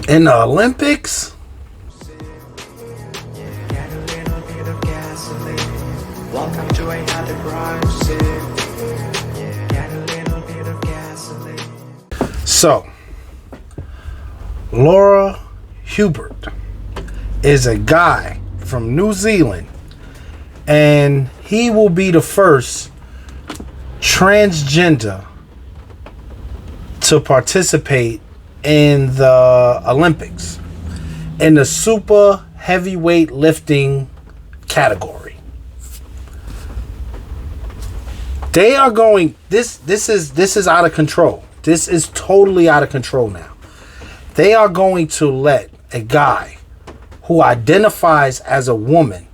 In the Olympics? Welcome to another crime scene. Get a little bit of gasoline. So, Laurel Hubbard is a guy from New Zealand, and he will be the first transgender to participate in the Olympics in the super heavyweight lifting category. They are going, this is out of control. This is totally out of control now. They are going to let a guy who identifies as a woman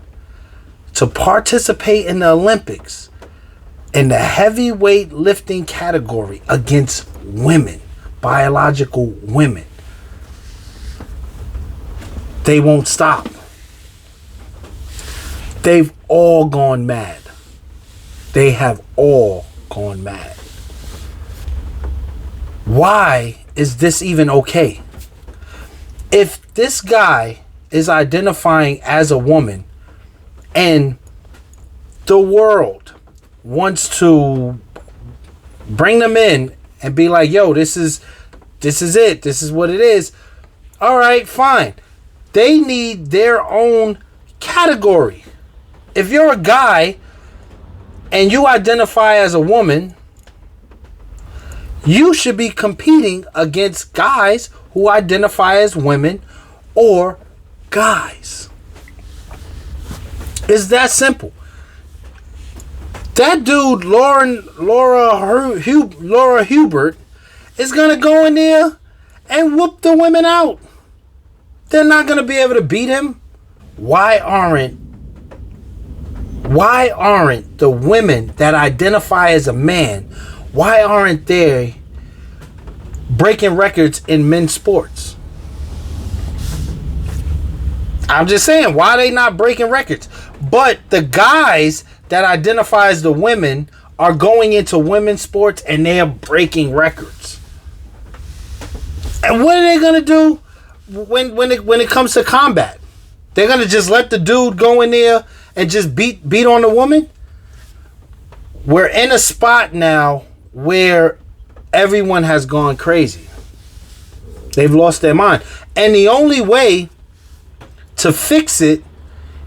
to participate in the Olympics in the heavyweight lifting category against women, biological women. They won't stop. They've all gone mad. They have all gone mad. Why is this even okay? If this guy is identifying as a woman and the world wants to bring them in and be like, yo, this is it. This is what it is. All right, fine. They need their own category. If you're a guy and you identify as a woman, you should be competing against guys who identify as women or guys. It's that simple. That dude, Laura Hubbard, is going to go in there and whoop the women out. They're not going to be able to beat him. Why aren't the women that identify as a man, why aren't they breaking records in men's sports? I'm just saying, why are they not breaking records? But the guys that identify as the women are going into women's sports and they are breaking records. And what are they going to do when it comes to combat? They're going to just let the dude go in there and just beat on the woman? We're in a spot now where everyone has gone crazy. They've lost their mind. And the only way to fix it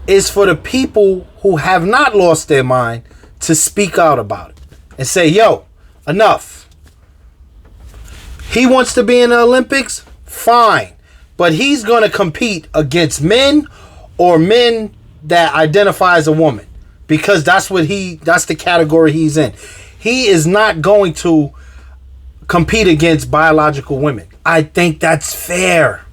is for the people who have not lost their mind to speak out about it and say, yo, enough. He wants to be in the Olympics? Fine. But he's going to compete against men or men that identify as a woman, because that's the category he's in. He is not going to compete against biological women. I think that's fair.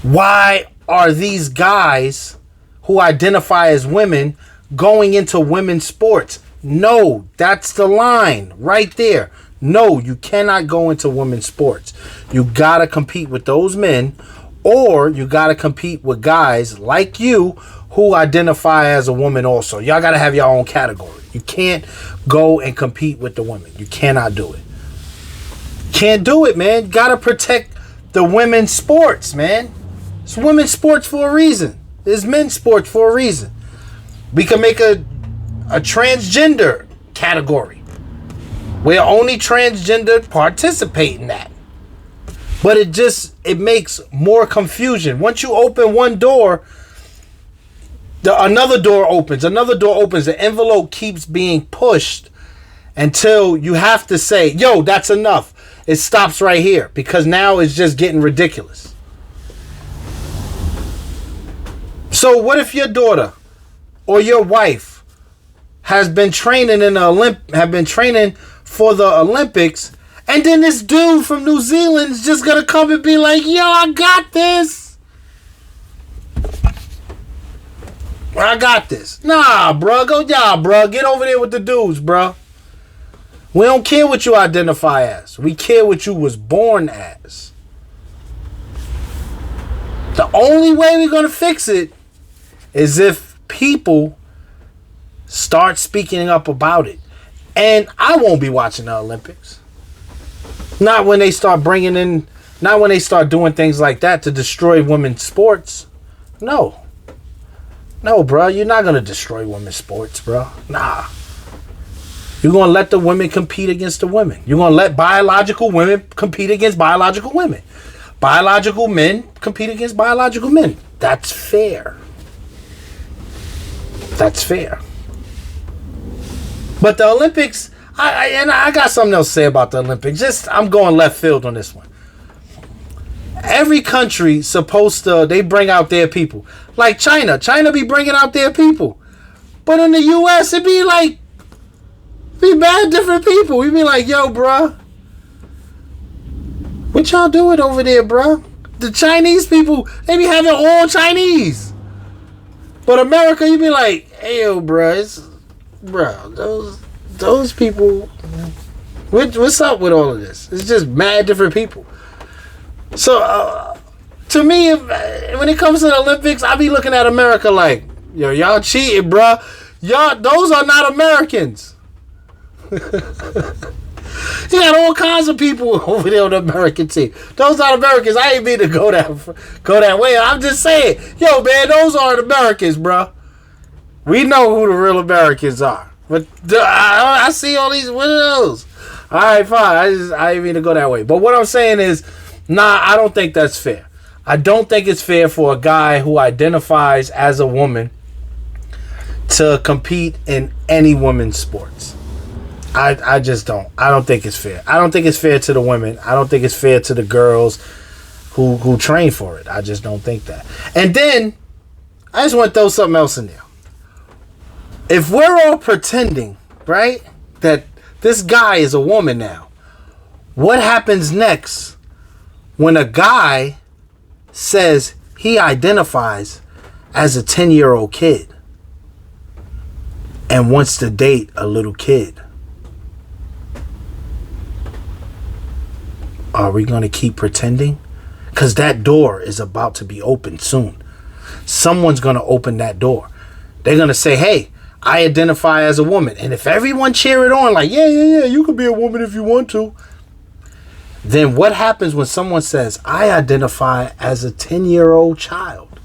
Why are these guys who identify as women going into women's sports? No, that's the line right there. No, you cannot go into women's sports. You gotta compete with those men, or you gotta compete with guys like you who identify as a woman also. Y'all gotta have your own category. You can't go and compete with the women. You cannot do it. Can't do it, man. You gotta protect the women's sports, man. It's women's sports for a reason. It's men's sports for a reason. We can make a transgender category where only transgender participate in that. But it makes more confusion. Once you open one door, another door opens. Another door opens. The envelope keeps being pushed until you have to say, yo, that's enough. It stops right here, because now it's just getting ridiculous. So what if your daughter or your wife has been training for the Olympics, and then this dude from New Zealand is just gonna come and be like, yo, I got this. I got this. Nah, bro. Get over there with the dudes, bro. We don't care what you identify as. We care what you was born as. The only way we're going to fix it is if people start speaking up about it. And I won't be watching the Olympics. Not when they start bringing in Not when they start doing things like that to destroy women's sports. No. No, bro. You're not going to destroy women's sports, bro. Nah. You're going to let the women compete against the women. You're going to let biological women compete against biological women. Biological men compete against biological men. That's fair. That's fair. But the Olympics, I got something else to say about the Olympics. I'm going left field on this one. Every country they bring out their people. Like China. China be bringing out their people. But in the U.S., it be bad different people. We be like, yo, bruh. What y'all doing over there, bruh? The Chinese people, they be having all Chinese. But America, you be like, hey, yo, bruh. Those people, what's up with all of this? It's just mad different people. So, to me, when it comes to the Olympics, I be looking at America like, yo, y'all cheating, bruh. Y'all, those are not Americans. You got all kinds of people over there on the American team. Those aren't Americans. I ain't mean to go that way. I'm just saying, yo, man, those aren't Americans, bruh. We know who the real Americans are. But I see all these, what are those? All right, fine. I didn't mean to go that way. But what I'm saying is, nah, I don't think that's fair. I don't think it's fair for a guy who identifies as a woman to compete in any women's sports. I just don't. I don't think it's fair. I don't think it's fair to the women. I don't think it's fair to the girls who train for it. I just don't think that. And then, I just want to throw something else in there. If we're all pretending, right, that this guy is a woman now, what happens next when a guy says he identifies as a 10-year-old kid and wants to date a little kid? Are we going to keep pretending? Because that door is about to be opened soon. Someone's going to open that door. They're going to say, hey, I identify as a woman. And if everyone cheer it on like, yeah, you can be a woman if you want to. Then what happens when someone says, I identify as a 10-year-old child?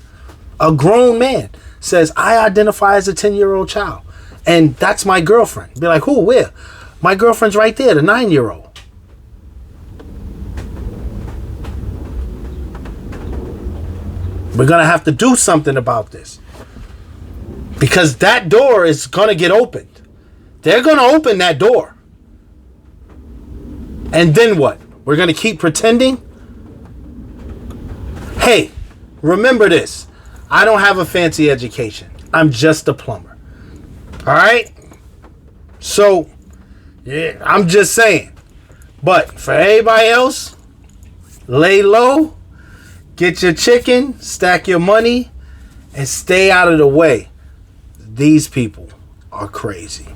A grown man says, I identify as a 10-year-old child. And that's my girlfriend. Be like, who, where? My girlfriend's right there, the 9-year-old. We're going to have to do something about this. Because that door is going to get opened. They're going to open that door. And then what? We're going to keep pretending? Hey, remember this. I don't have a fancy education. I'm just a plumber. All right? So, yeah, I'm just saying. But for everybody else, lay low, get your chicken, stack your money, and stay out of the way. These people are crazy.